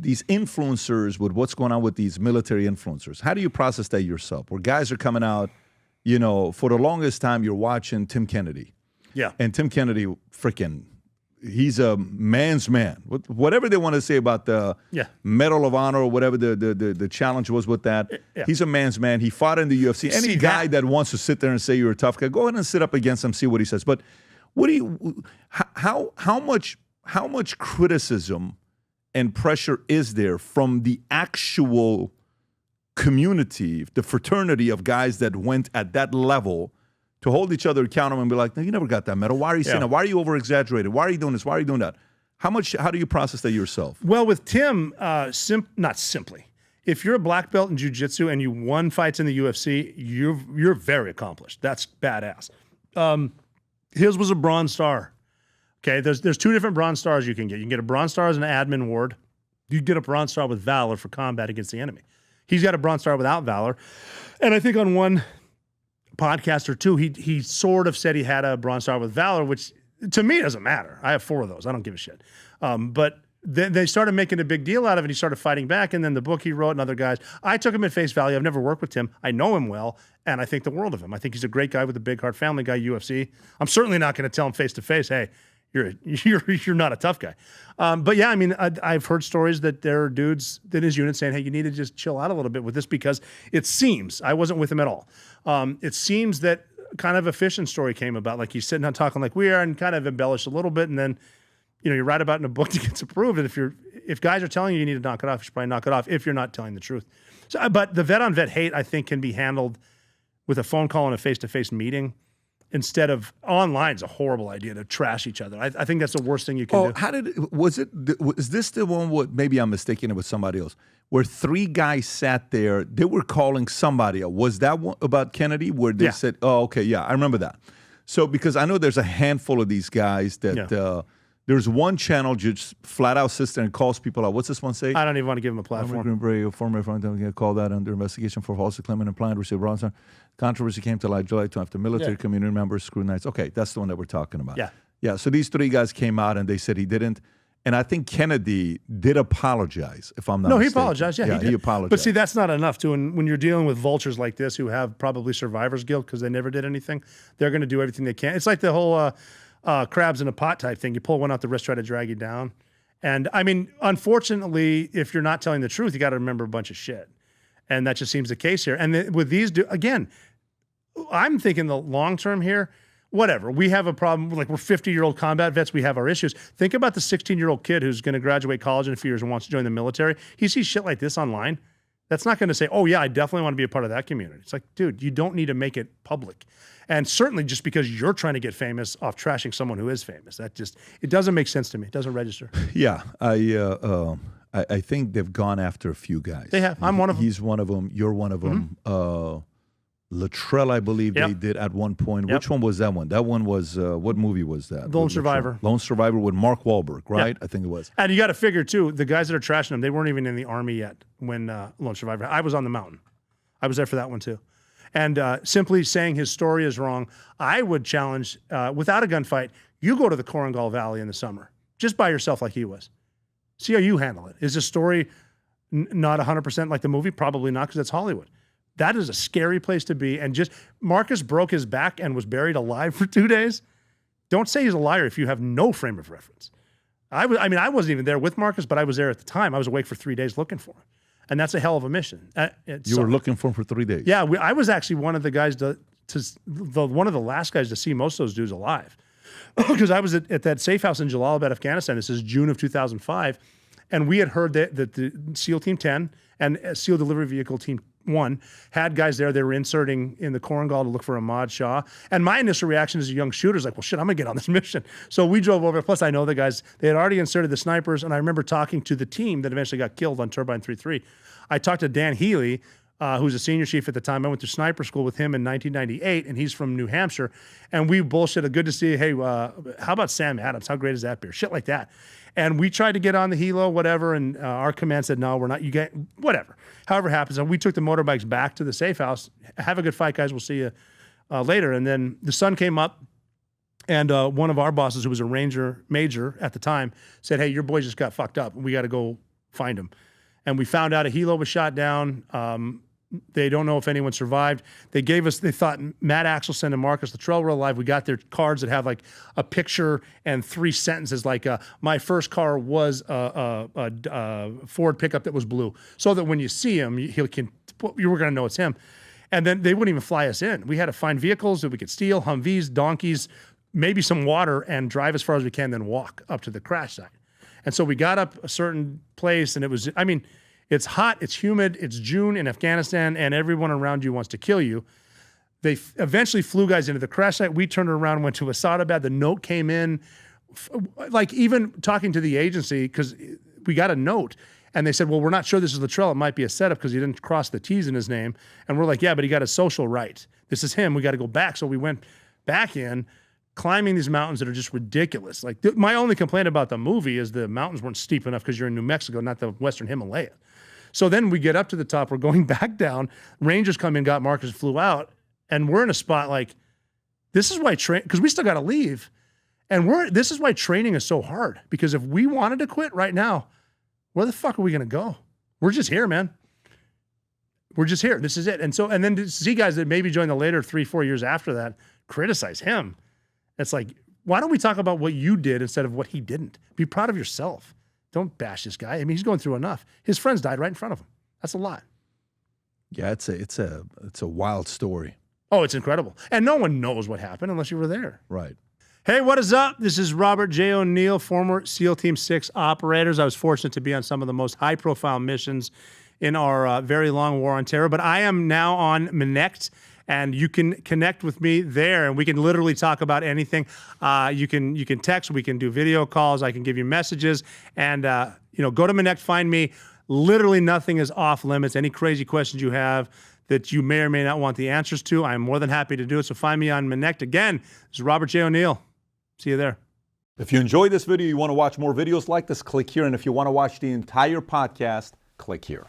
these influencers, with what's going on with these military influencers, how do you process that yourself? Where guys are coming out, you know, for the longest time, you're watching Tim Kennedy. Yeah. And Tim Kennedy, freaking, he's a man's man. Whatever they want to say about the Medal of Honor or whatever the challenge was with that, he's a man's man. He fought in the UFC. Any guy that wants to sit there and say you're a tough guy, go ahead and sit up against him, see what he says. But what do you, how much criticism and pressure is there from the actual community, the fraternity of guys that went at that level to hold each other accountable and be like, no, you never got that medal. Why are you saying that? Why are you over-exaggerated? Why are you doing this? Why are you doing that? How do you process that yourself? Well, with Tim, not simply. If you're a black belt in jiu-jitsu and you won fights in the UFC, you're very accomplished. That's badass. His was a bronze star. Okay, there's two different bronze stars you can get. You can get a bronze star as an admin ward. You get a bronze star with valor for combat against the enemy. He's got a bronze star without valor. And I think on one podcast or two, he sort of said he had a bronze star with valor, which to me doesn't matter. I have 4 of those. I don't give a shit. But then they started making a big deal out of it. He started fighting back. And then the book he wrote and other guys, I took him at face value. I've never worked with Tim. I know him well. And I think the world of him. I think he's a great guy with a big heart, family guy, UFC. I'm certainly not going to tell him face to face, hey, you're not a tough guy. But yeah, I mean, I've heard stories that there are dudes in his unit saying, hey, you need to just chill out a little bit with this, because it seems, I wasn't with him at all. It seems that kind of a fishing story came about, like he's sitting down talking like we are and kind of embellished a little bit. And then, you know, you write about it in a book that gets approved. And if guys are telling you need to knock it off, you should probably knock it off if you're not telling the truth. So, but the vet on vet hate, I think, can be handled with a phone call and a face-to-face meeting. Instead of online, is a horrible idea to trash each other. I think that's the worst thing you can do. Was this the one where, maybe I'm mistaken it with somebody else, where 3 guys sat there, they were calling somebody else? Was that one about Kennedy where they said, oh, okay, yeah, I remember that. So, because I know there's a handful of these guys that there's one channel just flat out sits there and calls people out. What's this one say? I don't even want to give him a platform. Former called that under investigation for false claiming and plan to receive ransom. Controversy came to light July 2 after military community members scrutinized. Okay, that's the one that we're talking about. Yeah. So these 3 guys came out and they said he didn't. And I think Kennedy did apologize, if I'm not mistaken. No, he apologized. Yeah, he apologized. But see, that's not enough, too. And when you're dealing with vultures like this who have probably survivor's guilt because they never did anything, they're going to do everything they can. It's like the whole crabs in a pot type thing. You pull one out the wrist, try to drag you down. And, I mean, unfortunately, if you're not telling the truth, you got to remember a bunch of shit. And that just seems the case here. And with these, again, I'm thinking the long term here, whatever. We have a problem, like we're 50-year-old combat vets, we have our issues. Think about the 16-year-old kid who's going to graduate college in a few years and wants to join the military. He sees shit like this online. That's not going to say, oh, yeah, I definitely want to be a part of that community. It's like, dude, you don't need to make it public. And certainly just because you're trying to get famous off trashing someone who is famous. That just, it doesn't make sense to me. It doesn't register. Yeah, I think they've gone after a few guys. They have. I'm one of them. He's one of them. You're one of them. Luttrell, I believe they did at one point. Which one was that one? That one was, what movie was that? Lone Survivor. Lone Survivor with Mark Wahlberg, right? I think it was. And you got to figure, too, the guys that are trashing them, they weren't even in the Army yet when Lone Survivor. I was on the mountain. I was there for that one, too. And simply saying his story is wrong, I would challenge, without a gunfight, you go to the Korengal Valley in the summer, just by yourself like he was. See how you handle it. Is the story not 100% like the movie? Probably not, because it's Hollywood. That is a scary place to be. And just Marcus broke his back and was buried alive for 2 days. Don't say he's a liar if you have no frame of reference. I wasn't even there with Marcus, but I was there at the time. I was awake for 3 days looking for him. And that's a hell of a mission. You were looking for him for 3 days? Yeah, I was actually one of the guys one of the last guys to see most of those dudes alive. Because I was at that safe house in Jalalabad, Afghanistan. This is June of 2005. And we had heard that the SEAL Team 10 and SEAL Delivery Vehicle Team 1 had guys there. They were inserting in the Korengal to look for Ahmad Shah. And my initial reaction as a young shooter is like, well, shit, I'm going to get on this mission. So we drove over. Plus, I know the guys. They had already inserted the snipers. And I remember talking to the team that eventually got killed on Turbine 3-3. I talked to Dan Healy, who's a senior chief at the time. I went to sniper school with him in 1998, and he's from New Hampshire. And we bullshitted. Good to see you. Hey, how about Sam Adams? How great is that beer? Shit like that. And we tried to get on the helo, whatever, and our command said, no, we're not. You get whatever. However it happens. And we took the motorbikes back to the safe house. Have a good fight, guys. We'll see you later. And then the sun came up, and one of our bosses, who was a Ranger Major at the time, said, hey, your boy just got fucked up. We got to go find him. And we found out a helo was shot down. They don't know if anyone survived. They thought Matt Axelson and Marcus Luttrell were alive. We got their cards that have like a picture and 3 sentences like, my first car was a Ford pickup that was blue. So that when you see him, you were going to know it's him. And then they wouldn't even fly us in. We had to find vehicles that we could steal, Humvees, donkeys, maybe some water, and drive as far as we can, then walk up to the crash site. And so we got up a certain place, and it was, I mean, it's hot, it's humid, it's June in Afghanistan, and everyone around you wants to kill you. They eventually flew guys into the crash site. We turned around, went to Asadabad. The note came in, like even talking to the agency, because we got a note, and they said, well, we're not sure this is Luttrell. It might be a setup because he didn't cross the T's in his name. And we're like, yeah, but he got a social right. This is him. We got to go back. So we went back in, climbing these mountains that are just ridiculous. Like my only complaint about the movie is the mountains weren't steep enough because you're in New Mexico, not the Western Himalaya. So then we get up to the top, we're going back down, Rangers come in, got Marcus, flew out, and we're in a spot like, this is why because we still got to leave. And this is why training is so hard, because if we wanted to quit right now, where the fuck are we going to go? We're just here, man. We're just here. This is it. And then to see guys that maybe join the later 3-4 years after that criticize him, it's like, why don't we talk about what you did instead of what he didn't? Be proud of yourself. Don't bash this guy. I mean, he's going through enough. His friends died right in front of him. That's a lot. Yeah, it's a wild story. Oh, it's incredible. And no one knows what happened unless you were there. Right. Hey, what is up? This is Robert J. O'Neill, former SEAL Team 6 operators. I was fortunate to be on some of the most high-profile missions in our very long war on terror, but I am now on Connect, and you can connect with me there, and we can literally talk about anything. You can text, we can do video calls, I can give you messages, and go to Connect, find me. Literally nothing is off limits. Any crazy questions you have that you may or may not want the answers to, I'm more than happy to do it. So find me on Connect. Again, this is Robert J. O'Neill. See you there. If you enjoyed this video, you want to watch more videos like this, click here. And if you want to watch the entire podcast, click here.